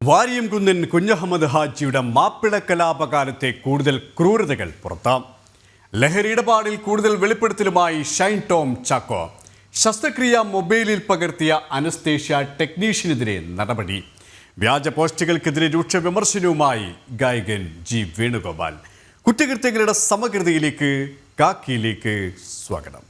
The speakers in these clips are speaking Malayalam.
വാരിയംകുന്നിൻ കുഞ്ഞഹമ്മദ് ഹാജിയുടെ മാപ്പിള കലാപകാലത്തെ കൂടുതൽ ക്രൂരതകൾ പുറത്താം. ലഹരി ഇടപാടിൽ കൂടുതൽ വെളിപ്പെടുത്തലുമായി ഷൈൻ ടോം ചാക്കോ. ശസ്ത്രക്രിയ മൊബൈലിൽ പകർത്തിയ അനസ്തേഷ്യ ടെക്നീഷ്യനെതിരെ നടപടി. വ്യാജ പോസ്റ്റുകൾക്കെതിരെ രൂക്ഷ വിമർശനവുമായി ഗായകൻ ജി വേണുഗോപാൽ. കുറ്റകൃത്യങ്ങളുടെ സമഗ്രതയിലേക്ക് കാക്കിയിലേക്ക് സ്വാഗതം.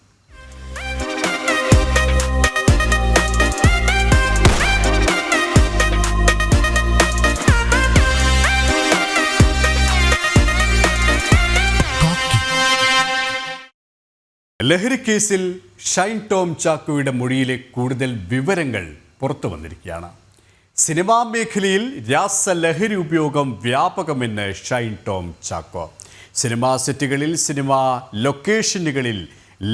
ലഹരി കേസിൽ ഷൈൻ ടോം ചാക്കോയുടെ മൊഴിയിലെ കൂടുതൽ വിവരങ്ങൾ പുറത്തു വന്നിരിക്കുകയാണ്. സിനിമാ മേഖലയിൽ രാസലഹരി ഉപയോഗം വ്യാപകമെന്ന് ഷൈൻ ടോം ചാക്കോ. സിനിമാ സെറ്റുകളിൽ, സിനിമാ ലൊക്കേഷനുകളിൽ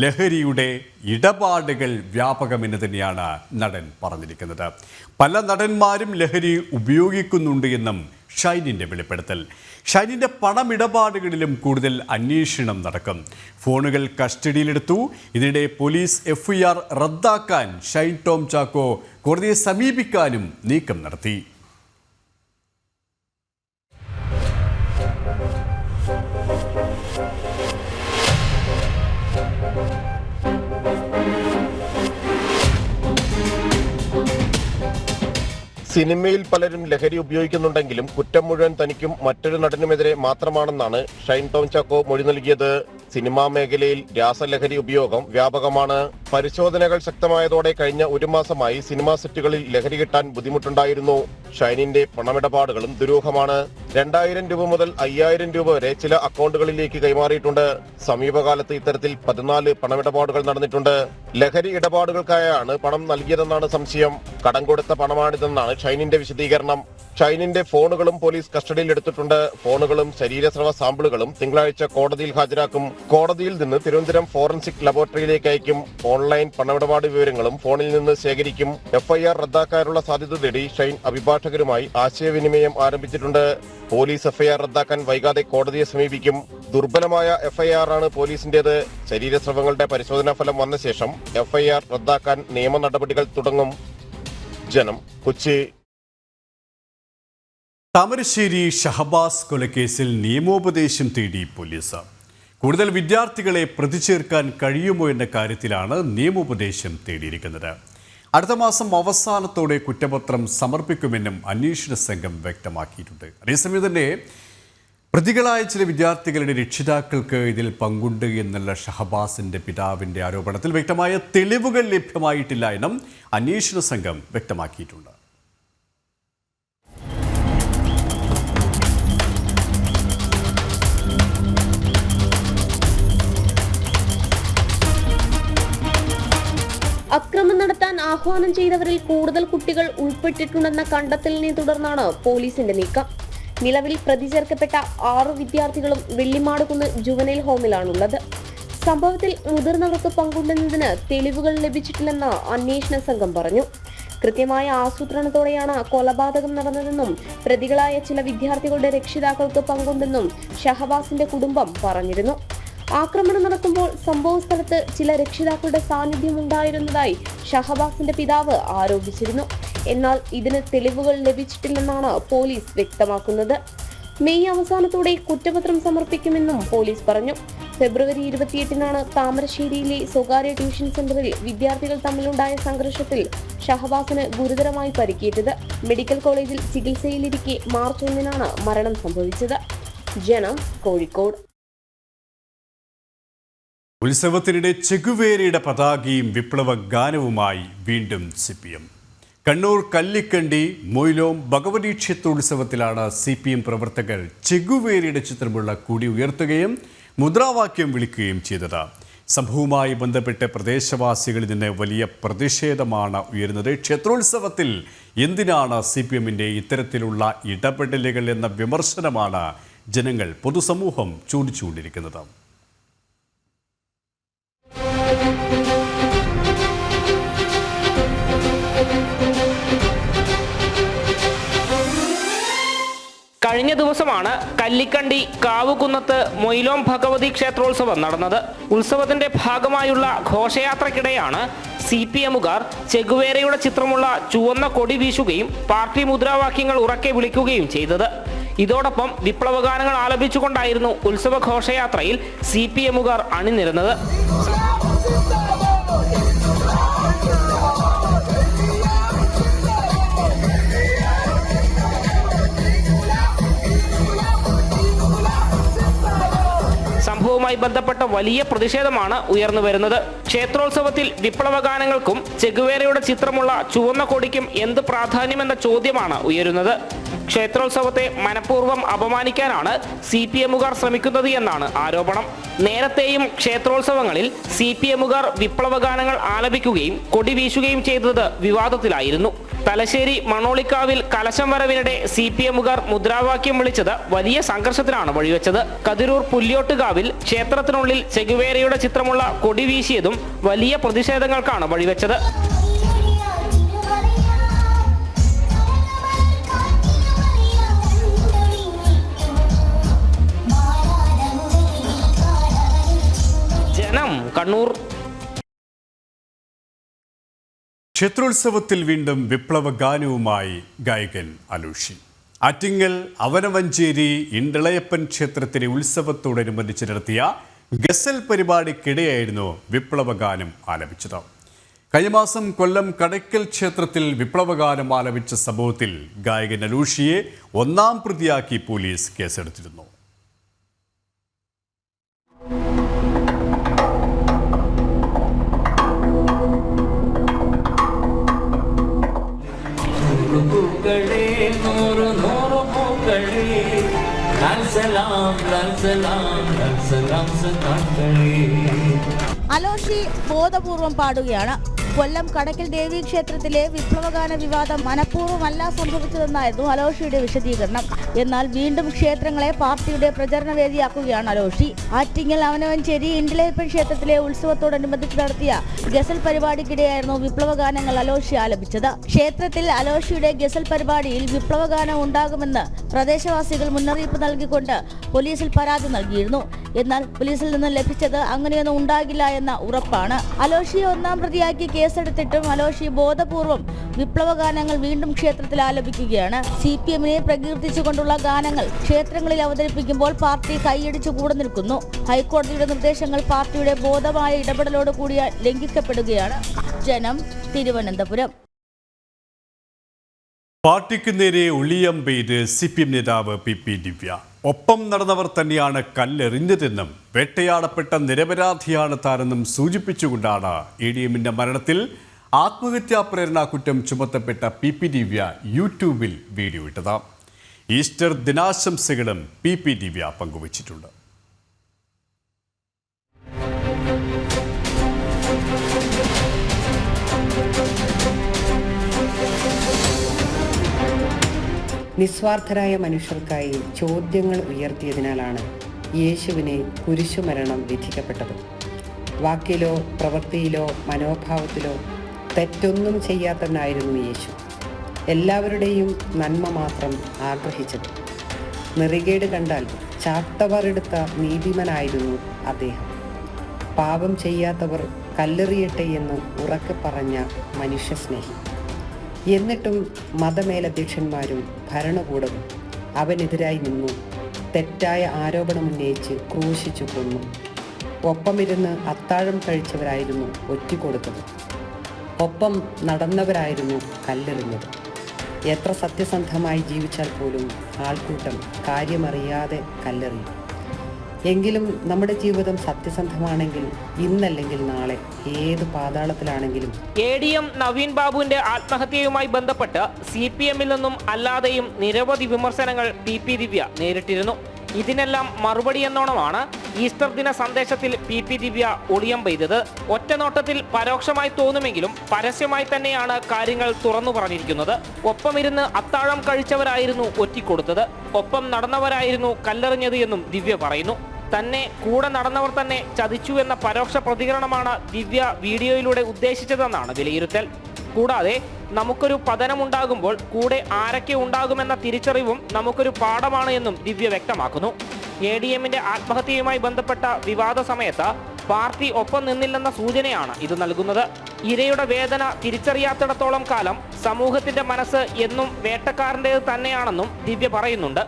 ലഹരിയുടെ ഇടപാടുകൾ വ്യാപകമെന്ന് തന്നെയാണ് നടൻ പറഞ്ഞിരിക്കുന്നത്. പല നടന്മാരും ലഹരി ഉപയോഗിക്കുന്നുണ്ട് എന്നും ഷൈനിൻ്റെ വെളിപ്പെടുത്തൽ. ഷൈനിൻ്റെ പണമിടപാടുകളിലും കൂടുതൽ അന്വേഷണം നടക്കും. ഫോണുകൾ കസ്റ്റഡിയിലെടുത്തു. ഇതിനിടെ പോലീസ് FIR റദ്ദാക്കാൻ ഷൈൻ ടോം ചാക്കോ കോടതിയെ സമീപിക്കാനും നീക്കം നടത്തി. സിനിമയിൽ പലരും ലഹരി ഉപയോഗിക്കുന്നുണ്ടെങ്കിലും കുറ്റം മുഴുവൻ തനിക്കും മറ്റൊരു നടനുമെതിരെ മാത്രമാണെന്നാണ് ഷൈൻ ടോം ചാക്കോ മൊഴി നൽകിയത്. സിനിമാ മേഖലയിൽ രാസലഹരി ഉപയോഗം വ്യാപകമാണ്. പരിശോധനകൾ ശക്തമായതോടെ കഴിഞ്ഞ ഒരു മാസമായി സിനിമാ സെറ്റുകളിൽ ലഹരി കിട്ടാൻ ബുദ്ധിമുട്ടുണ്ടായിരുന്നു. ഷൈനിന്റെ പണമിടപാടുകളും ദുരൂഹമാണ്. 2000 രൂപ മുതൽ 5000 രൂപ വരെ ചില അക്കൗണ്ടുകളിലേക്ക് കൈമാറിയിട്ടുണ്ട്. സമീപകാലത്ത് ഇത്തരത്തിൽ 14 പണമിടപാടുകൾ നടന്നിട്ടുണ്ട്. ലഹരി ഇടപാടുകൾക്കായാണ് പണം നൽകിയതെന്നാണ് സംശയം. കടം കൊടുത്ത പണമാണിതെന്നാണ് ഷൈനിന്റെ വിശദീകരണം. ഷൈനിന്റെ ഫോണുകളും പോലീസ് കസ്റ്റഡിയിൽ എടുത്തിട്ടുണ്ട്. ഫോണുകളും ശരീരസ്രവ സാമ്പിളുകളും തിങ്കളാഴ്ച കോടതിയിൽ ഹാജരാക്കും. കോടതിയിൽ നിന്ന് തിരുവനന്തപുരം ഫോറൻസിക് ലബോറട്ടറിയിലേക്ക് അയക്കും. ഓൺലൈൻ പണമിടപാട് വിവരങ്ങളും ഫോണിൽ നിന്ന് ശേഖരിക്കും. FIR റദ്ദാക്കാനുള്ള സാധ്യത തേടി ഷൈൻ അഭിഭാഷകരുമായി ആശയവിനിമയം ആരംഭിച്ചിട്ടുണ്ട്. പോലീസ് FIR റദ്ദാക്കാൻ വൈകാതെ കോടതിയെ സമീപിക്കും. ദുർബലമായ FIR ആണ് പോലീസിന്റേത്. ശരീരസ്രവങ്ങളുടെ പരിശോധനാ ഫലം വന്ന ശേഷം FIR റദ്ദാക്കാൻ നിയമ നടപടികൾ തുടങ്ങും. ജനം, കൊച്ചി. താമരശ്ശേരി ഷഹബാസ് കൊലക്കേസിൽ നിയമോപദേശം തേടി പോലീസ്. കൂടുതൽ വിദ്യാർത്ഥികളെ പ്രതി ചേർക്കാൻ കഴിയുമോ എന്ന കാര്യത്തിലാണ് നിയമോപദേശം തേടിയിരിക്കുന്നത്. അടുത്ത മാസം അവസാനത്തോടെ കുറ്റപത്രം സമർപ്പിക്കുമെന്നും അന്വേഷണ സംഘം വ്യക്തമാക്കിയിട്ടുണ്ട്. അതേസമയം തന്നെ പ്രതികളായ ചില വിദ്യാർത്ഥികളുടെ രക്ഷിതാക്കൾക്ക് ഇതിൽ പങ്കുണ്ട് എന്നുള്ള ഷഹബാസിന്റെ പിതാവിന്റെ ആരോപണത്തിൽ വ്യക്തമായ തെളിവുകൾ ലഭ്യമായിട്ടില്ല എന്നും അന്വേഷണ സംഘം വ്യക്തമാക്കിയിട്ടുണ്ട്. അക്രമം നടത്താൻ ആഹ്വാനം ചെയ്തവരിൽ കൂടുതൽ കുട്ടികൾ ഉൾപ്പെട്ടിട്ടുണ്ടെന്ന കണ്ടെത്തലിനെ തുടർന്നാണ് പോലീസിന്റെ നീക്കം. നിലവിൽ പ്രതി ചേർക്കപ്പെട്ട 6 വിദ്യാർത്ഥികളും വെള്ളിമാടുകുന്ന് ജുവനൈൽ ഹോമിലാണുള്ളത്. സംഭവത്തിൽ മുതിർന്നവർക്ക് പങ്കുണ്ടെന്നതിന് തെളിവുകൾ ലഭിച്ചിട്ടില്ലെന്ന് അന്വേഷണ സംഘം പറഞ്ഞു. കൃത്യമായ ആസൂത്രണത്തോടെയാണ് കൊലപാതകം നടന്നതെന്നും പ്രതികളായ ചില വിദ്യാർത്ഥികളുടെ രക്ഷിതാക്കൾക്ക് പങ്കുണ്ടെന്നും ഷഹബാസിന്റെ കുടുംബം പറഞ്ഞിരുന്നു. ആക്രമണം നടക്കുമ്പോൾ സംഭവ സ്ഥലത്ത് ചില രക്ഷിതാക്കളുടെ സാന്നിധ്യം ഉണ്ടായിരുന്നതായി ഷഹബാസിന്റെ പിതാവ് ആരോപിച്ചിരുന്നു. എന്നാൽ ഇതിന് തെളിവുകൾ ലഭിച്ചിട്ടില്ലെന്നാണ് പോലീസ് വ്യക്തമാക്കുന്നത്. മെയ് അവസാനത്തോടെ കുറ്റപത്രം സമർപ്പിക്കുമെന്നും പോലീസ് പറഞ്ഞു. ഫെബ്രുവരി 28-നാണ് താമരശ്ശേരിയിലെ സ്വകാര്യ ട്യൂഷൻ സെന്ററിൽ വിദ്യാർത്ഥികൾ തമ്മിലുണ്ടായ സംഘർഷത്തിൽ ഷഹബാസിന് ഗുരുതരമായി പരിക്കേറ്റത്. മെഡിക്കൽ കോളേജിൽ ചികിത്സയിലിരിക്കെ മാർച്ച് 1-നാണ് മരണം സംഭവിച്ചത്. ജനം, കോഴിക്കോട്. ഉത്സവത്തിനിടെ ചെഗുവേരയുടെ പതാകയും വിപ്ലവ ഗാനവുമായി വീണ്ടും CPM. കണ്ണൂർ കല്ലിക്കണ്ടി മൊയ്ലോം ഭഗവതി ക്ഷേത്രോത്സവത്തിലാണ് CPM പ്രവർത്തകർ ചെഗുവേരയുടെ ചിത്രമുള്ള കൊടി ഉയർത്തുകയും മുദ്രാവാക്യം വിളിക്കുകയും ചെയ്തത്. സംഭവവുമായി ബന്ധപ്പെട്ട് പ്രദേശവാസികളിൽ നിന്ന് വലിയ പ്രതിഷേധമാണ് ഉയരുന്നത്. ക്ഷേത്രോത്സവത്തിൽ എന്തിനാണ് CPMന്റെ ഇത്തരത്തിലുള്ള ഇടപെടലുകൾ എന്ന വിമർശനമാണ് ജനങ്ങൾ, പൊതുസമൂഹം ചോദിച്ചുകൊണ്ടിരിക്കുന്നത്. കഴിഞ്ഞ ദിവസമാണ് കല്ലിക്കണ്ടി കാവുകുന്നത്ത് മൊയ്ലോം ഭഗവതി ക്ഷേത്രോത്സവം നടന്നത്. ഉത്സവത്തിന്റെ ഭാഗമായുള്ള ഘോഷയാത്രയ്ക്കിടെയാണ് CPMുകാർ ചെഗുവേരയുടെ ചിത്രമുള്ള ചുവന്ന കൊടി വീശുകയും പാർട്ടി മുദ്രാവാക്യങ്ങൾ ഉറക്കെ വിളിക്കുകയും ചെയ്തത്. ഇതോടൊപ്പം വിപ്ലവഗാനങ്ങൾ ആലപിച്ചുകൊണ്ടായിരുന്നു ഉത്സവ ഘോഷയാത്രയിൽ CPMുകാർ അണിനിരന്നത്. സംഭവവുമായി ബന്ധപ്പെട്ട വലിയ പ്രതിഷേധമാണ് ഉയർന്നു വരുന്നത്. ക്ഷേത്രോത്സവത്തിൽ വിപ്ലവഗാനങ്ങൾക്കും ചെഗുവേരയുടെ ചിത്രമുള്ള ചുവന്ന കൊടിക്കും എന്ത് പ്രാധാന്യമെന്ന ചോദ്യമാണ് ഉയരുന്നത്. ക്ഷേത്രോത്സവത്തെ മനഃപൂർവ്വം അപമാനിക്കാനാണ് CPMുകാർ ശ്രമിക്കുന്നത് എന്നാണ് ആരോപണം. നേരത്തെയും ക്ഷേത്രോത്സവങ്ങളിൽ CPMുകാർ വിപ്ലവഗാനങ്ങൾ ആലപിക്കുകയും കൊടി വീശുകയും ചെയ്തത് വിവാദത്തിലായിരുന്നു. തലശ്ശേരി മണോളിക്കാവിൽ കലശം വരവിനിടെ CPMുകാർ മുദ്രാവാക്യം വിളിച്ചത് വലിയ സംഘർഷത്തിനാണ് വഴിവെച്ചത്. കതിരൂർ പുല്യോട്ടുകാവിൽ ക്ഷേത്രത്തിനുള്ളിൽ ചെഗുവേരയുടെ ചിത്രമുള്ള കൊടി വീശിയതും വലിയ പ്രതിഷേധങ്ങൾക്കാണ് വഴിവെച്ചത്. ജനം, കണ്ണൂർ. ക്ഷേത്രോത്സവത്തിൽ വീണ്ടും വിപ്ലവ ഗാനവുമായി ഗായകൻ അലൂഷി. ആറ്റിങ്ങൽ അവനവഞ്ചേരി ഇണ്ടളയപ്പൻ ക്ഷേത്രത്തിലെ ഉത്സവത്തോടനുബന്ധിച്ച് നടത്തിയ ഗസൽ പരിപാടിക്കിടെയായിരുന്നു വിപ്ലവഗാനം ആലപിച്ചത്. കഴിഞ്ഞ മാസം കൊല്ലം കടയ്ക്കൽ ക്ഷേത്രത്തിൽ വിപ്ലവഗാനം ആലപിച്ച സംഭവത്തിൽ ഗായകൻ അലൂഷിയെ 1-ാം പ്രതിയാക്കി പോലീസ് കേസെടുത്തിരുന്നു. അലോഷി ബോധപൂർവം പാടുകയാണ്. കൊല്ലം കടയ്ക്കൽ ദേവീ ക്ഷേത്രത്തിലെ വിപ്ലവഗാന വിവാദം മനഃപൂർവ്വമല്ല സംഭവിച്ചതെന്നായിരുന്നു അലോഷിയുടെ വിശദീകരണം. എന്നാൽ വീണ്ടും ക്ഷേത്രങ്ങളെ പാർട്ടിയുടെ പ്രചരണ വേദിയാക്കുകയാണ് അലോഷി. ആറ്റിങ്ങൽ അവനവഞ്ചേരി ഇണ്ടളയപ്പൻ ക്ഷേത്രത്തിലെ ഉത്സവത്തോടനുബന്ധിച്ച് നടത്തിയ ഗസൽ പരിപാടിക്കിടെയായിരുന്നു വിപ്ലവഗാനങ്ങൾ അലോഷി ആലപിച്ചത്. ക്ഷേത്രത്തിൽ അലോഷിയുടെ ഗസൽ പരിപാടിയിൽ വിപ്ലവഗാനം ഉണ്ടാകുമെന്ന് പ്രദേശവാസികൾ മുന്നറിയിപ്പ് നൽകിക്കൊണ്ട് പോലീസിൽ പരാതി നൽകിയിരുന്നു. എന്നാൽ പോലീസിൽ നിന്ന് ലഭിച്ചത് അങ്ങനെയൊന്നും ഉണ്ടാകില്ല എന്ന ഉറപ്പാണ്. അലോഷിയെ 1-ാം പ്രതിയാക്കി കേസെടുത്തിട്ടും അലോഷി ബോധപൂർവം വിപ്ലവഗാനങ്ങൾ വീണ്ടും ക്ഷേത്രത്തിൽ ആലപിക്കുകയാണ്. CPMനെ പ്രകീർത്തിച്ചുകൊണ്ടുള്ള ഗാനങ്ങൾ ക്ഷേത്രങ്ങളിൽ അവതരിപ്പിക്കുമ്പോൾ പാർട്ടി കൈയടിച്ചു കൂടെ നിൽക്കുന്നു. ഹൈക്കോടതിയുടെ നിർദ്ദേശങ്ങൾ പാർട്ടിയുടെ ബോധമായ ഇടപെടലോട് കൂടി ലംഘിക്കപ്പെടുകയാണ്. ജനം, തിരുവനന്തപുരം. പാർട്ടിക്ക് നേരെ ഒളിയമ്പെയ്ത് CPM നേതാവ് PP ദിവ്യ. ഒപ്പം നടന്നവർ തന്നെയാണ് കല്ലെറിഞ്ഞതെന്നും വേട്ടയാടപ്പെട്ട നിരപരാധിയാണ് താനെന്നും സൂചിപ്പിച്ചുകൊണ്ടാണ് ADMന്റെ മരണത്തിൽ ആത്മഹത്യാ പ്രേരണ കുറ്റം ചുമത്തപ്പെട്ട PP ദിവ്യ യൂട്യൂബിൽ വീഡിയോ ഇട്ടത്. ഈസ്റ്റർ ദിനാശംസകളും PP ദിവ്യ പങ്കുവച്ചിട്ടുണ്ട്. നിസ്വാർത്ഥരായ മനുഷ്യർക്കായി ചോദ്യങ്ങൾ ഉയർത്തിയതിനാലാണ് യേശുവിനെ കുരിശുമരണം വിധിക്കപ്പെട്ടത്. വാക്കിലോ പ്രവൃത്തിയിലോ മനോഭാവത്തിലോ തെറ്റൊന്നും ചെയ്യാത്തവനായിരുന്നു യേശു. എല്ലാവരുടെയും നന്മ മാത്രം ആഗ്രഹിച്ചത്. നെറികേട് കണ്ടാൽ ചാട്ടവാറെടുത്ത നീതിമാനായിരുന്നു അദ്ദേഹം. പാപം ചെയ്യാത്തവർ കല്ലെറിയട്ടെ എന്ന് ഉറക്കെ പറഞ്ഞ മനുഷ്യസ്നേഹി. എന്നിട്ടും മതമേലധ്യക്ഷന്മാരും ഭരണകൂടവും അവനെതിരായി നിന്നു തെറ്റായ ആരോപണമുന്നയിച്ച് ക്രൂശിച്ചു കൊന്നു. ഒപ്പമിരുന്ന് അത്താഴം കഴിച്ചവരായിരുന്നു ഒറ്റിക്കൊടുത്തത്. ഒപ്പം നടന്നവരായിരുന്നു കല്ലെറിഞ്ഞത്. എത്ര സത്യസന്ധമായി ജീവിച്ചാൽ പോലും ആൾക്കൂട്ടം കാര്യമറിയാതെ കല്ലെറിയും. എങ്കിലും നമ്മുടെ ജീവിതം സത്യസന്ധമാണെങ്കിൽ ഇന്നല്ലെങ്കിൽ നാളെ ഏത് പാതാളത്തിലാണെങ്കിലും. ADM നവീൻ ബാബുവിന്റെ ആത്മഹത്യയുമായി ബന്ധപ്പെട്ട് CPMൽ നിന്നും അല്ലാതെയും നിരവധി വിമർശനങ്ങൾ PP ദിവ്യ നേരിട്ടിരുന്നു. ഇതിനെല്ലാം മറുപടി എന്നോണമാണ് ഈസ്റ്റർ ദിന സന്ദേശത്തിൽ PP ദിവ്യ ഒളിയമ്പെയ്തത്. ഒറ്റനോട്ടത്തിൽ പരോക്ഷമായി തോന്നുമെങ്കിലും പരസ്യമായി തന്നെയാണ് കാര്യങ്ങൾ തുറന്നു പറഞ്ഞിരിക്കുന്നത്. ഒപ്പമിരുന്ന് അത്താഴം കഴിച്ചവരായിരുന്നു ഒറ്റിക്കൊടുത്തത്. ഒപ്പം നടന്നവരായിരുന്നു കല്ലെറിഞ്ഞത് എന്നും ദിവ്യ പറയുന്നു. തന്നെ കൂടെ നടന്നവർ തന്നെ ചതിച്ചു എന്ന പരോക്ഷ പ്രതികരണമാണ് ദിവ്യ വീഡിയോയിലൂടെ ഉദ്ദേശിച്ചതെന്നാണ് വിലയിരുത്തൽ. കൂടാതെ നമുക്കൊരു പതനമുണ്ടാകുമ്പോൾ കൂടെ ആരൊക്കെ ഉണ്ടാകുമെന്ന തിരിച്ചറിവും നമുക്കൊരു പാഠമാണ് എന്നും ദിവ്യ വ്യക്തമാക്കുന്നു. ADMന്റെ ആത്മഹത്യയുമായി ബന്ധപ്പെട്ട വിവാദ സമയത്ത് പാർട്ടി ഒപ്പം നിന്നില്ലെന്ന സൂചനയാണ് ഇത് നൽകുന്നത്. ഇരയുടെ വേദന തിരിച്ചറിയാത്തിടത്തോളം കാലം സമൂഹത്തിന്റെ മനസ്സ് എന്നും വേട്ടക്കാരൻ്റേത് തന്നെയാണെന്നും ദിവ്യ പറയുന്നുണ്ട്.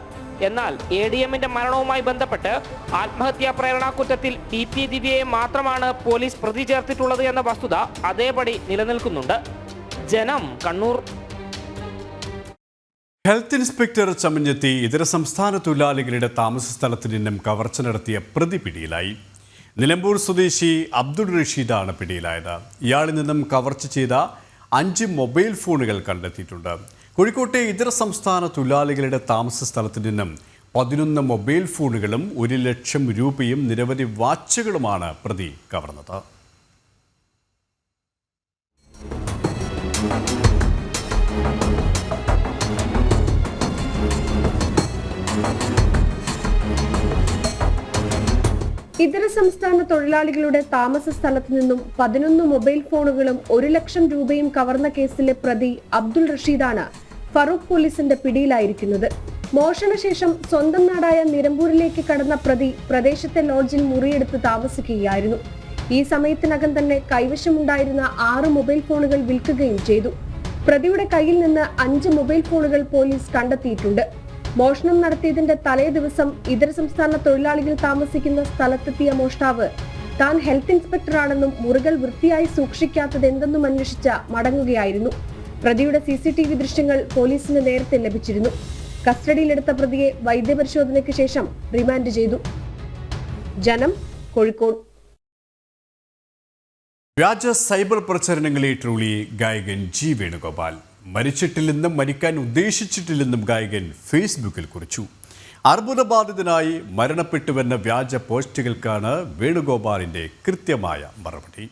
എന്നാൽ ADMന്റെ മരണവുമായി ബന്ധപ്പെട്ട് ആത്മഹത്യാ പ്രേരണാക്കുറ്റത്തിൽ TP ദിവ്യയെ മാത്രമാണ് പോലീസ് പ്രതി ചേർത്തിട്ടുള്ളത് എന്ന വസ്തുത അതേപടി നിലനിൽക്കുന്നുണ്ട്. ജനം, കണ്ണൂർ. ഹെൽത്ത് ഇൻസ്പെക്ടർ ചമഞ്ഞെത്തി ഇതര സംസ്ഥാന തൊഴിലാളികളുടെ താമസ സ്ഥലത്ത് നിന്നും കവർച്ച നടത്തിയ പ്രതി പിടിയിലായി. നിലമ്പൂർ സ്വദേശി അബ്ദുൾ റഷീദാണ് പിടിയിലായത്. ഇയാളിൽ നിന്നും കവർച്ച ചെയ്ത 5 മൊബൈൽ ഫോണുകൾ കണ്ടെത്തിയിട്ടുണ്ട്. കോഴിക്കോട്ടെ ഇതര സംസ്ഥാന തൊഴിലാളികളുടെ താമസ സ്ഥലത്ത് നിന്നും 11 മൊബൈൽ ഫോണുകളും 1 ലക്ഷം രൂപയും നിരവധി വാച്ചുകളുമാണ് പ്രതി കവർന്നത്. ഇതര സംസ്ഥാന തൊഴിലാളികളുടെ താമസ സ്ഥലത്ത് നിന്നും 11 മൊബൈൽ ഫോണുകളും 1 ലക്ഷം രൂപയും കവർന്ന കേസിലെ പ്രതി അബ്ദുൾ റഷീദാണ് ഫറൂഖ് പോലീസിന്റെ പിടിയിലായിരിക്കുന്നത്. മോഷണശേഷം സ്വന്തം നാടായ നിലമ്പൂരിലേക്ക് കടന്ന പ്രതി പ്രദേശത്തെ ലോഡ്ജിൽ മുറിയെടുത്ത് താമസിക്കുകയായിരുന്നു. ഈ സമയത്തിനകം തന്നെ കൈവശമുണ്ടായിരുന്ന 6 മൊബൈൽ ഫോണുകൾ വിൽക്കുകയും ചെയ്തു. പ്രതിയുടെ കയ്യിൽ നിന്ന് 5 മൊബൈൽ ഫോണുകൾ പോലീസ് കണ്ടെത്തിയിട്ടുണ്ട്. മോഷണം നടത്തിയതിന്റെ തലേ ദിവസം ഇതര സംസ്ഥാന തൊഴിലാളികൾ താമസിക്കുന്ന സ്ഥലത്തെത്തിയ മോഷ്ടാവ് താൻ ഹെൽത്ത് ഇൻസ്പെക്ടറാണെന്നും മുറികൾ വൃത്തിയായി സൂക്ഷിക്കാത്തത് എന്തെന്നും അന്വേഷിച്ച മടങ്ങുകയായിരുന്നു. പ്രതിയുടെ CCTV ദൃശ്യങ്ങൾ പോലീസിന് നേരത്തെ ലഭിച്ചിരുന്നു. കസ്റ്റഡിയിലെടുത്ത പ്രതിയെ വൈദ്യപരിശോധനയ്ക്ക് ശേഷം റിമാൻഡ് ചെയ്തു. ജനം, കോഴിക്കോട്. വ്യാജ സൈബർ പ്രചരണങ്ങളെ ട്രോളി ഗായകൻ G വേണുഗോപാൽ. മരിച്ചിട്ടില്ലെന്നും മരിക്കാൻ ഉദ്ദേശിച്ചിട്ടില്ലെന്നും ഗായകൻ ഫേസ്ബുക്കിൽ കുറിച്ചു. അർബുദബാധിതനായി മരണപ്പെട്ടുവെന്ന വ്യാജ പോസ്റ്റുകൾക്കാണ് വേണുഗോപാലിന്റെ കൃത്യമായ മറുപടി.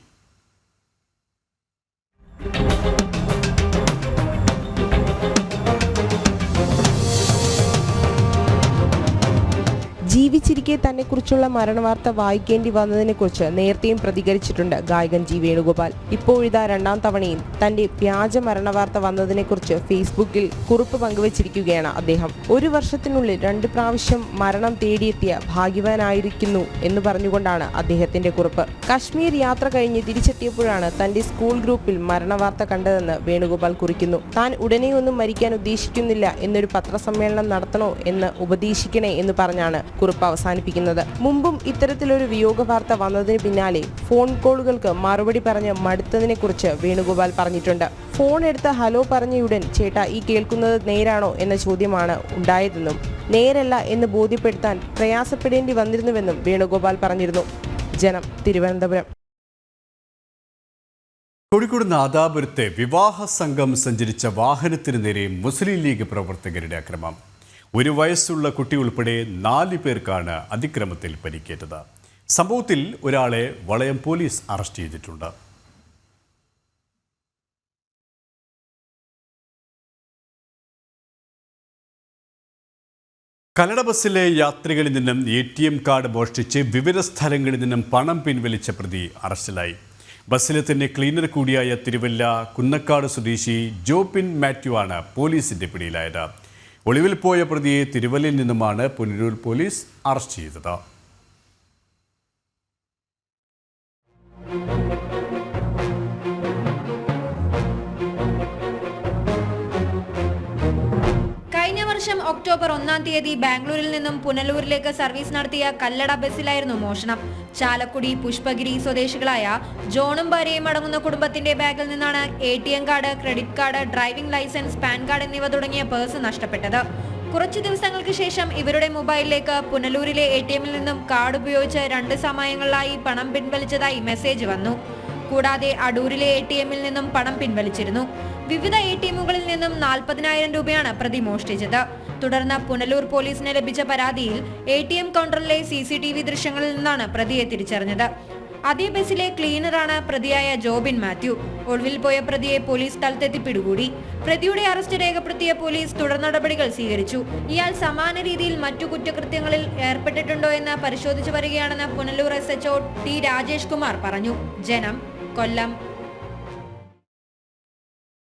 ജീവിച്ചിരിക്കെ തന്നെക്കുറിച്ചുള്ള മരണവാർത്ത വായിക്കേണ്ടി വന്നതിനെക്കുറിച്ച് നേരത്തെയും പ്രതികരിച്ചിട്ടുണ്ട് ഗായകൻ G വേണുഗോപാൽ. ഇപ്പോഴിതാ 2ാം തവണയും തന്റെ വ്യാജ മരണവാർത്ത വന്നതിനെക്കുറിച്ച് ഫേസ്ബുക്കിൽ കുറിപ്പ് പങ്കുവച്ചിരിക്കുകയാണ് അദ്ദേഹം. 1 വർഷത്തിനുള്ളിൽ 2 പ്രാവശ്യം മരണം തേടിയെത്തിയ ഭാഗ്യവാനായിരിക്കുന്നു എന്ന് പറഞ്ഞുകൊണ്ടാണ് അദ്ദേഹത്തിന്റെ കുറിപ്പ്. കശ്മീർ യാത്ര കഴിഞ്ഞ് തിരിച്ചെത്തിയപ്പോഴാണ് തന്റെ സ്കൂൾ ഗ്രൂപ്പിൽ മരണവാർത്ത കണ്ടതെന്ന് വേണുഗോപാൽ കുറിക്കുന്നു. താൻ ഉടനെ ഒന്നും മരിക്കാൻ ഉദ്ദേശിക്കുന്നില്ല എന്നൊരു പത്രസമ്മേളനം നടത്തണോ എന്ന് ഉപദേശിക്കണേ എന്ന് പറഞ്ഞാണ് കുറിപ്പ് അവസാനിപ്പിക്കുന്നത്. മുമ്പും ഇത്തരത്തിലൊരു വിയോഗ വാർത്ത വന്നതിന് പിന്നാലെ ഫോൺ കോളുകൾക്ക് മറുപടി പറഞ്ഞ് മടുത്തതിനെ കുറിച്ച് വേണുഗോപാൽ പറഞ്ഞിട്ടുണ്ട്. ഫോൺ എടുത്ത് ഹലോ പറഞ്ഞയുടൻ ചേട്ടാ ഈ കേൾക്കുന്നത് നേരാണോ എന്ന ചോദ്യമാണ് ഉണ്ടായതെന്നും നേരല്ല എന്ന് ബോധ്യപ്പെടുത്താൻ പ്രയാസപ്പെടേണ്ടി വന്നിരുന്നുവെന്നും വേണുഗോപാൽ പറഞ്ഞിരുന്നു. ജനം, തിരുവനന്തപുരം. കോഴിക്കോട് നാദാപുരത്തെ വിവാഹ സംഘം സഞ്ചരിച്ച വാഹനത്തിന് നേരെ മുസ്ലിം ലീഗ് പ്രവർത്തകരുടെ അക്രമം. 1 വയസ്സുള്ള കുട്ടി ഉൾപ്പെടെ 4 പേർക്കാണ് അതിക്രമത്തിൽ പരിക്കേറ്റത്. സംഭവത്തിൽ ഒരാളെ വളയം പോലീസ് അറസ്റ്റ് ചെയ്തിട്ടുണ്ട്. കല്ലട ബസ്സിലെ യാത്രികളിൽ നിന്നും ATM കാർഡ് മോഷ്ടിച്ച് വിവിധ സ്ഥലങ്ങളിൽ നിന്നും പണം പിൻവലിച്ച പ്രതി അറസ്റ്റിലായി. ബസ്സിലെ തന്നെ ക്ലീനർ കൂടിയായ തിരുവല്ല കുന്നക്കാട് സ്വദേശി ജോപിൻ മാത്യു ആണ് പോലീസിന്റെ പിടിയിലായത്. ഒളിവിൽ പോയ പ്രതിയെ തിരുവല്ലയിൽ നിന്നുമാണ് പുനലൂർ പോലീസ് അറസ്റ്റ് ചെയ്തത്. കഴിഞ്ഞ വർഷം ഒക്ടോബർ 1-ാം തീയതി ബാംഗ്ലൂരിൽ നിന്നും പുനലൂരിലേക്ക് സർവീസ് നടത്തിയ കല്ലട ബസ്സിലായിരുന്നു മോഷണം. ചാലക്കുടി പുഷ്പഗിരി സ്വദേശികളായ ജോണും ഭാര്യയും അടങ്ങുന്ന കുടുംബത്തിന്റെ ബാഗിൽ നിന്നാണ് ATM card, credit card, driving licence, PAN card എന്നിവ തുടങ്ങിയ പേഴ്സ് നഷ്ടപ്പെട്ടത്. കുറച്ചു ദിവസങ്ങൾക്ക് ശേഷം ഇവരുടെ മൊബൈലിലേക്ക് പുനലൂരിലെ ATMൽ നിന്നും കാർഡ് ഉപയോഗിച്ച് 2 സമയങ്ങളിലായി പണം പിൻവലിച്ചതായി മെസ്സേജ് വന്നു. കൂടാതെ അടൂരിലെ ATMൽ നിന്നും പണം പിൻവലിച്ചിരുന്നു. വിവിധ ATMകളിൽ നിന്നും 40,000 രൂപയാണ് പ്രതി മോഷ്ടിച്ചത്. തുടർന്ന് പുനലൂർ പോലീസിന് ലഭിച്ച പരാതിയിൽ ATM കൗണ്ടറിലെ CCTV ദൃശ്യങ്ങളിൽ നിന്നാണ് പ്രതിയെ തിരിച്ചറിഞ്ഞത്. അതേ ബസ്സിലെ ക്ലീനറാണ് പ്രതിയായ ജോബിൻ മാത്യു. ഒളിവിൽ പോയ പ്രതിയെ പോലീസ് സ്ഥലത്തെത്തി പിടികൂടി. പ്രതിയുടെ അറസ്റ്റ് രേഖപ്പെടുത്തിയ പോലീസ് തുടർ നടപടികൾ സ്വീകരിച്ചു. ഇയാൾ സമാന രീതിയിൽ മറ്റു കുറ്റകൃത്യങ്ങളിൽ ഏർപ്പെട്ടിട്ടുണ്ടോ എന്ന് പരിശോധിച്ചു വരികയാണെന്ന് പുനലൂർ SHO T രാജേഷ് കുമാർ പറഞ്ഞു. ജനം, കൊല്ലം.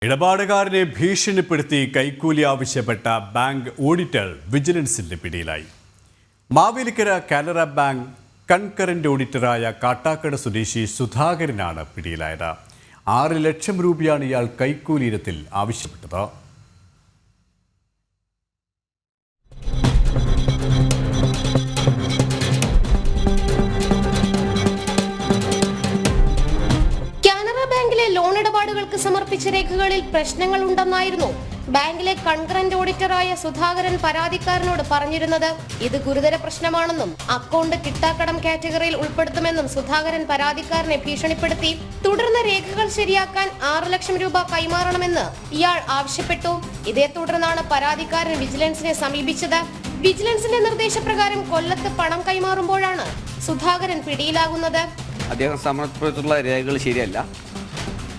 ഇടപാടുകാരനെ ഭീഷണിപ്പെടുത്തി കൈക്കൂലി ആവശ്യപ്പെട്ട ബാങ്ക് ഓഡിറ്റർ വിജിലൻസിന്റെ പിടിയിലായി. മാവേലിക്കര കാനറ ബാങ്ക് കൺകറന്റ് ഓഡിറ്ററായ കാട്ടാക്കട സ്വദേശി സുധാകരനാണ് പിടിയിലായത്. 6 ലക്ഷം രൂപയാണ് ഇയാൾ കൈക്കൂലി ഇനത്തിൽ ആവശ്യപ്പെട്ടത്. ലോൺ ഇടപാടുകൾക്ക് സമർപ്പിച്ച രേഖകളിൽ പ്രശ്നങ്ങൾ ഉണ്ടെന്നായിരുന്നു ബാങ്കിലെ കൺകറന്റ് ഓഡിറ്ററായ സുധാകരൻ പരാതിക്കാരനോട് പറഞ്ഞിരുന്നത്. ഇത് ഗുരുതര പ്രശ്നമാണെന്നും അക്കൗണ്ട് കിട്ടാക്കടം കാറ്റഗറിയിൽ ഉൾപ്പെടുത്തുമെന്നും സുധാകരൻ പരാതിക്കാരനെ ഭീഷണിപ്പെടുത്തി. തുടർന്ന് രേഖകൾ ശരിയാക്കാൻ 6 ലക്ഷം രൂപ കൈമാറണമെന്ന് ഇയാൾ ആവശ്യപ്പെട്ടു. ഇതേ തുടർന്നാണ് പരാതിക്കാരൻ വിജിലൻസിനെ സമീപിച്ചത്. വിജിലൻസിന്റെ നിർദ്ദേശപ്രകാരം കൊല്ലത്ത് പണം കൈമാറുമ്പോഴാണ് സുധാകരൻ പിടിയിലാകുന്നത്. അദ്ദേഹം സമർപ്പിച്ചിട്ടുള്ള രേഖകൾ ശരിയല്ല.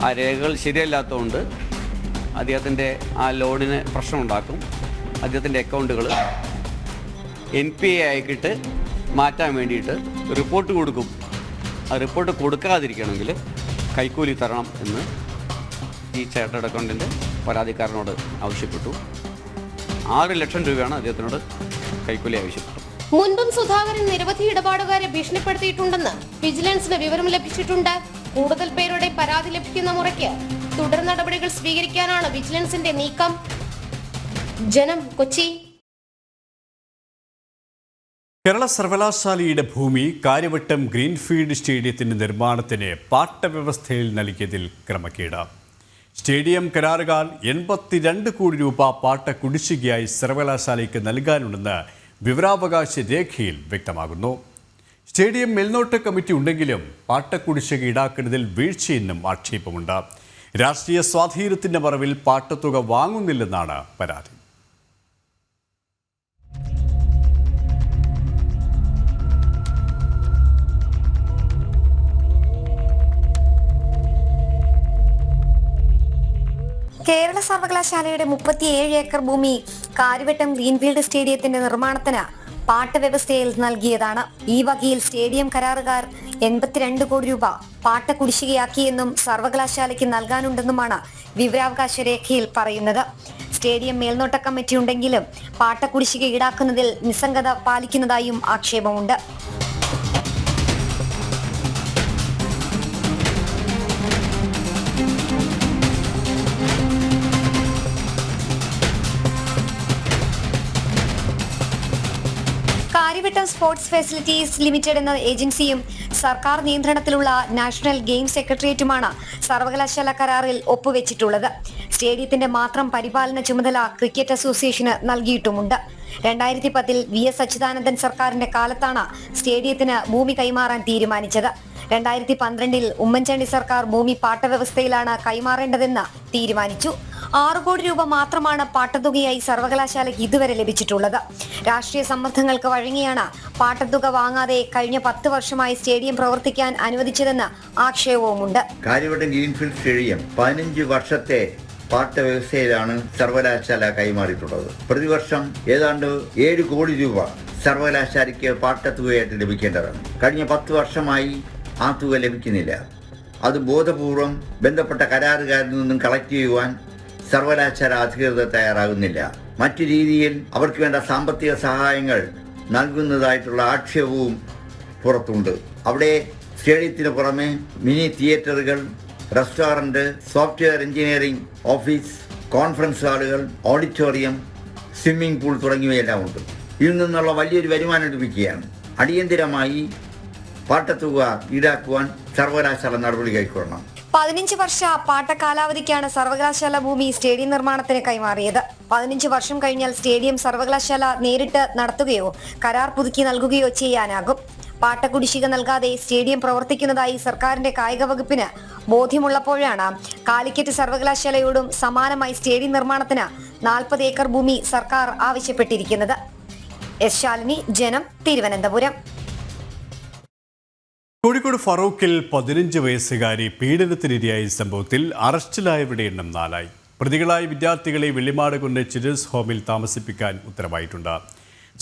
ആ രേഖകൾ ശരിയല്ലാത്തതുകൊണ്ട് അദ്ദേഹത്തിൻ്റെ ആ ലോണിന് പ്രശ്നമുണ്ടാക്കും. അദ്ദേഹത്തിൻ്റെ അക്കൗണ്ടുകൾ NPA ആക്കിയിട്ട് മാറ്റാൻ വേണ്ടിയിട്ട് റിപ്പോർട്ട് കൊടുക്കും. ആ റിപ്പോർട്ട് കൊടുക്കാതിരിക്കണമെങ്കിൽ കൈക്കൂലി തരണം എന്ന് ഈ ചാർട്ടേഡ് അക്കൗണ്ടൻ്റ് പരാതിക്കാരനോട് ആവശ്യപ്പെട്ടു. 6 ലക്ഷം രൂപയാണ് അദ്ദേഹത്തിനോട് കൈക്കൂലി ആവശ്യപ്പെട്ടത്. മുൻപും സുധാകരൻ നിരവധി ഇടപാടുകാരെ ഭീഷണിപ്പെടുത്തിയിട്ടുണ്ടെന്ന് വിജിലൻസിന് വിവരം ലഭിച്ചിട്ടുണ്ട്. കൂടുതൽ പേരുടെ പരാതി ലഭിക്കുന്ന മുറയ്ക്ക് തുടർ നടപടികൾ സ്വീകരിക്കാനാണ് വിജിലൻസിന്റെ നീക്കം. ജനം, കൊച്ചി. കേരള സർവകലാശാലയുടെ ഭൂമി കാര്യവട്ടം ഗ്രീൻഫീൽഡ് സ്റ്റേഡിയത്തിന്റെ നിർമ്മാണത്തിന് പാട്ടവ്യവസ്ഥയിൽ നൽകിയതിൽ ക്രമക്കേട്. സ്റ്റേഡിയം കരാറുകാർ 82 കോടി രൂപ പാട്ട കുടിശ്ശികയായി സർവകലാശാലയ്ക്ക് നൽകാനുണ്ടെന്ന് വിവരാവകാശ രേഖയിൽ വ്യക്തമാകുന്നു. സ്റ്റേഡിയം മേൽനോട്ട കമ്മിറ്റി ഉണ്ടെങ്കിലും പാട്ടക്കുടിശ്ശിക ഈടാക്കുന്നതിൽ വീഴ്ചയെന്നും ആക്ഷേപമുണ്ട്. രാഷ്ട്രീയ സ്വാധീനത്തിന്റെ മറവിൽ പാട്ടത്തുക വാങ്ങുന്നില്ലെന്നാണ് പരാതി. കേരള സർവകലാശാലയുടെ 37 ഏക്കർ ഭൂമി കാര്യവട്ടം ഗ്രീൻഫീൽഡ് സ്റ്റേഡിയത്തിന്റെ നിർമ്മാണത്തിന് പാട്ടവ്യവസ്ഥയിൽ നൽകിയതാണ്. ഈ വകയിൽ സ്റ്റേഡിയം കരാറുകാർ 82 കോടി രൂപ പാട്ട കുടിശ്ശികയാക്കിയെന്നും സർവകലാശാലയ്ക്ക് നൽകാനുണ്ടെന്നുമാണ് വിവരാവകാശ രേഖയിൽ പറയുന്നത്. സ്റ്റേഡിയം മേൽനോട്ട കമ്മിറ്റി ഉണ്ടെങ്കിലും പാട്ട കുടിശ്ശിക ഈടാക്കുന്നതിൽ നിസ്സംഗത പാലിക്കുന്നതായും ആക്ഷേപമുണ്ട്. കാര്യവട്ടം സ്പോർട്സ് ഫെസിലിറ്റീസ് ലിമിറ്റഡ് എന്ന ഏജൻസിയും സർക്കാർ നിയന്ത്രണത്തിലുള്ള നാഷണൽ ഗെയിം സെക്രട്ടേറിയറ്റുമാണ് സർവകലാശാല കരാറിൽ ഒപ്പുവെച്ചിട്ടുള്ളത്. സ്റ്റേഡിയത്തിന്റെ മാത്രം പരിപാലന ചുമതല ക്രിക്കറ്റ് അസോസിയേഷന് നൽകിയിട്ടുമുണ്ട്. 2010 VS അച്യുതാനന്ദൻ സർക്കാരിന്റെ കാലത്താണ് സ്റ്റേഡിയത്തിന് ഭൂമി കൈമാറാൻ തീരുമാനിച്ചത്. 2012 ഉമ്മൻചാണ്ടി സർക്കാർ ഭൂമി പാട്ടവ്യവസ്ഥയിലാണ് കൈമാറേണ്ടതെന്ന് തീരുമാനിച്ചു. 6 കോടി രൂപ മാത്രമാണ് പാട്ടത്തുകയായി സർവകലാശാലയ്ക്ക് ഇതുവരെ ലഭിച്ചിട്ടുള്ളത്. രാഷ്ട്രീയ സമ്മർദ്ദങ്ങൾക്ക് വഴങ്ങിയാണ് പാട്ടത്തുക വാങ്ങാതെ കഴിഞ്ഞ 10 വർഷമായി സ്റ്റേഡിയം പ്രവർത്തിക്കാൻ അനുവദിച്ചതെന്ന് ആക്ഷേപവുമുണ്ട്. കാര്യവട്ടം ഗ്രീൻഫീൽഡ് സ്റ്റേഡിയം 15 വർഷത്തെ പാട്ടവ്യവസ്ഥയിലാണ് സർവകലാശാല കൈമാറിയിട്ടുള്ളത്. പ്രതിവർഷം ഏതാണ്ട് 7 കോടി രൂപ സർവകലാശാലയ്ക്ക് പാട്ടത്തുകയായിട്ട് ലഭിക്കേണ്ടതാണ്. കഴിഞ്ഞ 10 വർഷമായി ആ തുക ലഭിക്കുന്നില്ല. അത് ബോധപൂർവം ബന്ധപ്പെട്ട കരാറുകാരിൽ നിന്നും കളക്ട് ചെയ്യുവാൻ സർവകലാശാല അധികൃതർ തയ്യാറാകുന്നില്ല. മറ്റു രീതിയിൽ അവർക്ക് വേണ്ട സാമ്പത്തിക സഹായങ്ങൾ നൽകുന്നതായിട്ടുള്ള ആക്ഷേപവും പുറത്തുണ്ട്. അവിടെ സ്റ്റേഡിയത്തിന് പുറമെ മിനി തിയേറ്ററുകൾ, restaurant, software engineering office, conference ഹാളുകൾ, ഓഡിറ്റോറിയം, സ്വിമ്മിംഗ് പൂൾ തുടങ്ങിയവയെല്ലാം ഉണ്ട്. ഇതിൽ നിന്നുള്ള വലിയൊരു വരുമാനം ലഭിക്കുകയാണ്. അടിയന്തിരമായി പാട്ടത്തുക ഈടാക്കുവാൻ സർവകലാശാല നടപടി കൈക്കൊള്ളണം. 15 വർഷ പാട്ട കാലാവധിക്കാണ് സർവകലാശാല ഭൂമി സ്റ്റേഡിയം നിർമ്മാണത്തിന് കൈമാറിയത്. 15 വർഷം കഴിഞ്ഞാൽ സ്റ്റേഡിയം സർവകലാശാല നേരിട്ട് നടത്തുകയോ കരാർ പുതുക്കി നൽകുകയോ ചെയ്യാനാകും. പാട്ട കുടിശ്ശിക നൽകാതെ സ്റ്റേഡിയം പ്രവർത്തിക്കുന്നതായി സർക്കാരിന്റെ കായിക വകുപ്പിന് ബോധ്യമുള്ളപ്പോഴാണ് കാലിക്കറ്റ് സർവകലാശാലയോടും സമാനമായി സ്റ്റേഡിയം നിർമ്മാണത്തിന് 40 ഏക്കർ ഭൂമി സർക്കാർ ആവശ്യപ്പെട്ടിരിക്കുന്നത്. എസ് ശാലിനി, ജനം, തിരുവനന്തപുരം. കോഴിക്കോട് ഫറൂഖിൽ 15 വയസ്സുകാരി പീഡനത്തിനിരയായ സംഭവത്തിൽ അറസ്റ്റിലായവരുടെ എണ്ണം 4 ആയി. പ്രതികളായ വിദ്യാർത്ഥികളെ വെള്ളിമാടുകുന്ന് ചിൽഡ്രൻസ് ഹോമിൽ താമസിപ്പിക്കാൻ ഉത്തരവായിട്ടുണ്ട്.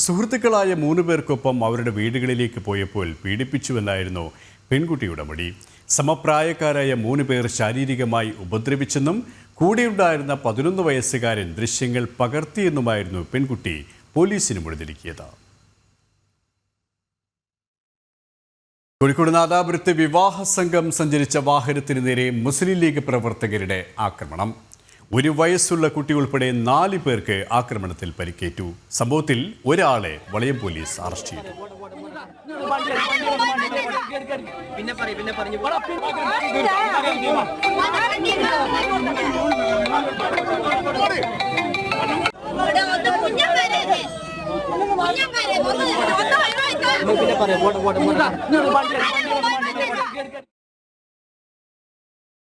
സുഹൃത്തുക്കളായ 3 പേർക്കൊപ്പം അവരുടെ വീടുകളിലേക്ക് പോയപ്പോൾ പീഡിപ്പിച്ചുവെന്നായിരുന്നു പെൺകുട്ടിയുടെ മൊഴി. സമപ്രായക്കാരായ 3 പേർ ശാരീരികമായി ഉപദ്രവിച്ചെന്നും കൂടെയുണ്ടായിരുന്ന 11 വയസ്സുകാരൻ ദൃശ്യങ്ങൾ പകർത്തിയെന്നുമായിരുന്നു പെൺകുട്ടി പോലീസിന് മൊഴി നൽകിയത്. കോഴിക്കോട് നാദാപുരത്ത് വിവാഹ സംഘം സഞ്ചരിച്ച വാഹനത്തിന് നേരെ മുസ്ലിം ലീഗ് പ്രവർത്തകരുടെ ആക്രമണം. 1 വയസ്സുള്ള കുട്ടി ഉൾപ്പെടെ 4 പേർക്ക് ആക്രമണത്തിൽ പരിക്കേറ്റു. സംഭവത്തിൽ ഒരാളെ വളയം പോലീസ് അറസ്റ്റ് ചെയ്തു.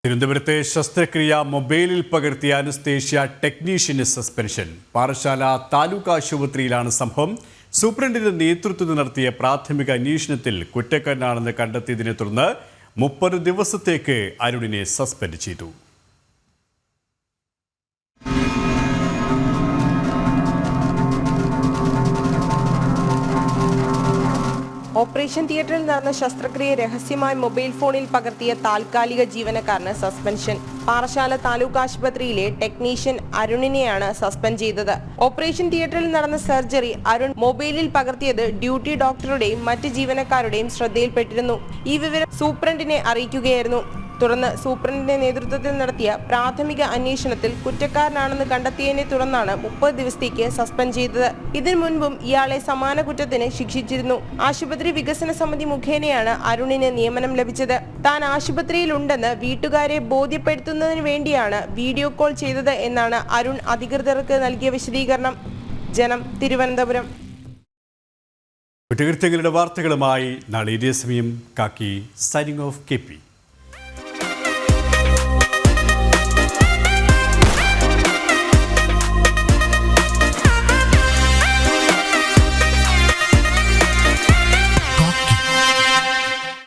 തിരുവനന്തപുരത്തെ ശസ്ത്രക്രിയ മൊബൈലിൽ പകർത്തിയ അനസ്തേഷ്യ ടെക്നീഷ്യന് സസ്പെൻഷൻ. പാറശാല താലൂക്ക് ആശുപത്രിയിലാണ് സംഭവം. സൂപ്രണ്ടിന്റെ നേതൃത്വത്തിൽ നടത്തിയ പ്രാഥമിക അന്വേഷണത്തിൽ കുറ്റക്കാരനാണെന്ന് കണ്ടെത്തിയതിനെ തുടർന്ന് 30 ദിവസത്തേക്ക് അരുണിനെ സസ്പെൻഡ് ചെയ്തു. ഓപ്പറേഷൻ തിയേറ്ററിൽ നടന്ന ശസ്ത്രക്രിയ രഹസ്യമായി മൊബൈൽ ഫോണിൽ പകർത്തിയ താൽക്കാലിക ജീവനക്കാരന് സസ്പെൻഷൻ. പാറശാല താലൂക്ക് ആശുപത്രിയിലെ ടെക്നീഷ്യൻ അരുണിനെയാണ് സസ്പെൻഡ് ചെയ്തത്. ഓപ്പറേഷൻ തിയേറ്ററിൽ നടന്ന സർജറി അരുൺ മൊബൈലിൽ പകർത്തിയത് ഡ്യൂട്ടി ഡോക്ടറുടെയും മറ്റ് ജീവനക്കാരുടെയും ശ്രദ്ധയിൽപ്പെട്ടിരുന്നു. ഈ വിവരം സൂപ്രണ്ടിനെ അറിയിക്കുകയായിരുന്നു. തുടർന്ന് സൂപ്രണ്ടിന്റെ നേതൃത്വത്തിൽ നടത്തിയ പ്രാഥമിക അന്വേഷണത്തിൽ കുറ്റക്കാരനാണെന്ന് കണ്ടെത്തിയതിനെ തുടർന്നാണ് 30 ദിവസത്തേക്ക് സസ്പെൻഡ് ചെയ്തത്. ഇതിനു മുൻപും ഇയാളെ സമാന കുറ്റത്തിന് ശിക്ഷിച്ചിരുന്നു. ആശുപത്രി വികസന സമിതി മുഖേനയാണ് അരുണിന് നിയമനം ലഭിച്ചത്. താൻ ആശുപത്രിയിലുണ്ടെന്ന് വീട്ടുകാരെ ബോധ്യപ്പെടുത്തുന്നതിന് വേണ്ടിയാണ് വീഡിയോ കോൾ ചെയ്തത് എന്നാണ് അരുൺ അധികൃതർക്ക് നൽകിയ വിശദീകരണം. ജനം, തിരുവനന്തപുരം. കുറ്റകൃത്യങ്ങളുടെ വാർത്തകളുമായി നാളെ ഇതേ സമയം കാക്കി സൈനിങ് ഓഫ് KP.